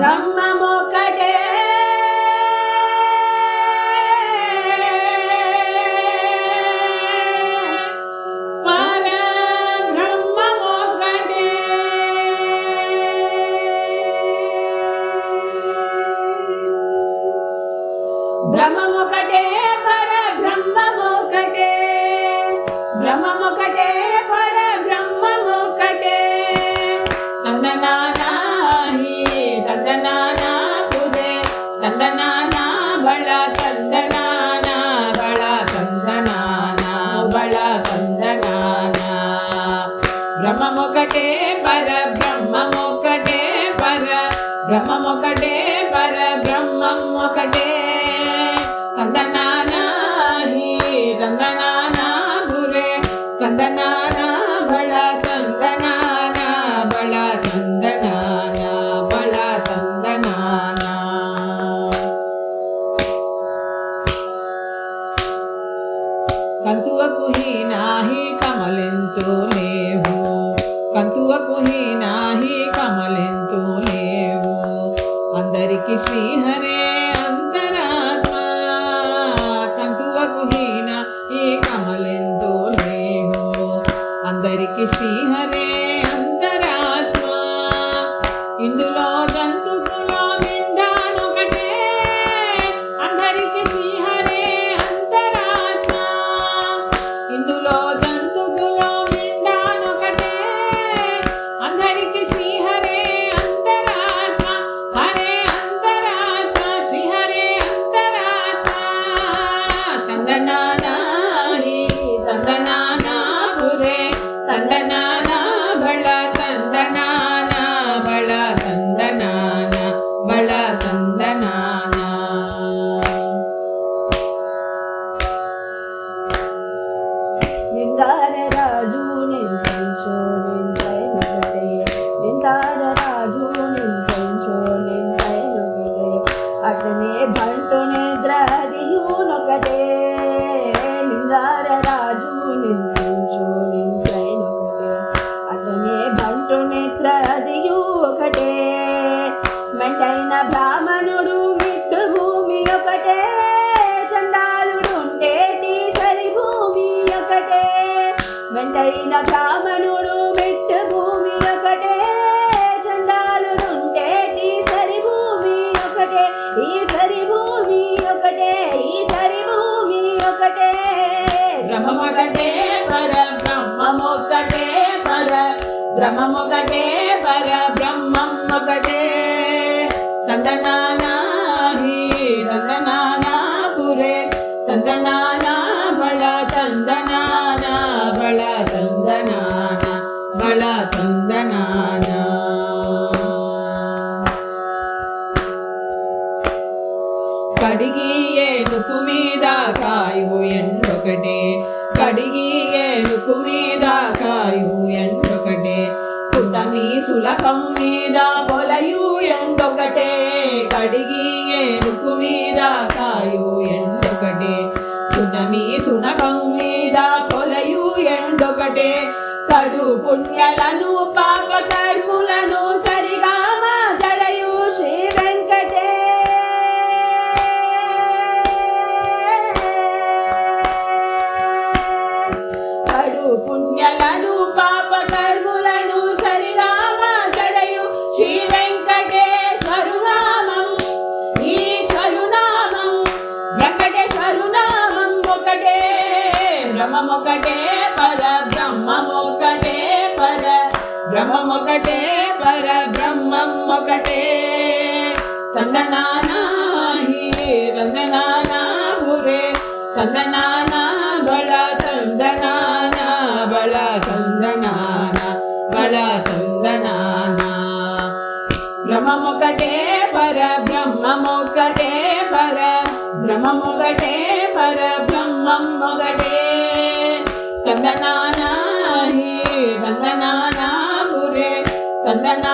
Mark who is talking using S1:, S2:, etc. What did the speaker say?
S1: బ్రహ్మమొకటే బ్రహ్మమొకటే పరబ్రహ్మమొకటే బ్రహ్మమొకటే పరబ్రహ్మమొకటే తందనానాహి తందనానా పురే తందనానా బళ తందనానా బళ తందనానా బళ తందనానా బ్రహ్మమొకటే పరబ్రహ్మమొకటే పరబ్రహ్మమొకటే పరబ్రహ్మమొకటే తందనానాహి తందనానా పురే తందనానా బళ తందనానా బళ తందనానా బళ తందనానా కంతువకు హీనాహి కమలెంతో లేవు కంతువకు హీనాహి కమలెంతో లేవు అందరికి శ్రీహరే అంతరాత్మ కంతువకు హీన ఈ కమలెంతో లేవు అందరికి శ్రీహరే అంతరాత్మ ఇందులో జంతుకులో మిండానొకటే అందరికి శ్రీహరే అంతరాత్మ ఇందులో జంతుకులో మిండానొకటే అందరికి శ్రీహరే అంతరాత్మ హరే అంతరాత్మ శ్రీహరే అంతరాత్మ తందనానాహి తందనానా పురే తందనానా బళ తందనానా బళ తందనానా బళ తందనానా నిందారరాజు నిందించో నిందైనొకటే నిందారరాజు నిందించో నిందైనొకటే అట్లనే బంటు నిద్రదియునొకటే నిందారరాజు నిందించో నిందైనొకటే అట్లనే బంటు నిద్రదియు ఒకటే మెంటైన బ్రాహ్మణుడు మిట్టు భూమి ఒకటే చండాలుడుంటేటి సరి భూమి ఒకటే మెంటైన బ్రాహ్మణుడు మిట్టు భూమి ఒకటే చండాలుడుంటేటి సరి భూమి ఒకటే ఈ సరి భూమి ఒకటే ఈ సరి భూమి ఒకటే బ్రహ్మమొకటే పరబ్రహ్మమొకటే పరబ్రహ్మమొకటే పరబ్రహ్మమొకటే తందనానాహి తందనానా పురే తందనానా బళ తందనానా బళ తందనానా బళ తందనానా కడిగి ఏనుకు మీద కాయు ఎండొకటే కడిగి ఏనుకు మీద కాయు ఎండొకటే కుటమి సులకం మీద పొలయు ఎండొకటే కడిగి ఏనుకు మీద కాయు ఎండొకటే కుటమి సునకం మీద పొలయు ఎండొకటే కడు పుణ్యలను పాప కర్ములను సరిగా మా జడయు శ్రీ వెంకటే కడు పుణ్యలను పాప కర్ములను సరిగా మా జడయు శ్రీ వెంకటేశ్వరు నామం ఈశ్వరు నామం వెంకటేశ్వరు నామం ఒకటే బ్రహ్మమొకటే పరబ్రహ్మమొకటే పరబ్రహ్మమొకటే పరబ్రహ్మమొకటే తందనానాహి తందనానా పురే తందనానా బళ తందనానా బళ తందనానా బళ తందనానా బ్రహ్మమొకటే పరబ్రహ్మమొకటే పరబ్రహ్మమొకటే పరబ్రహ్మమొకటే తందనానాహి తందనానా పురే తందనా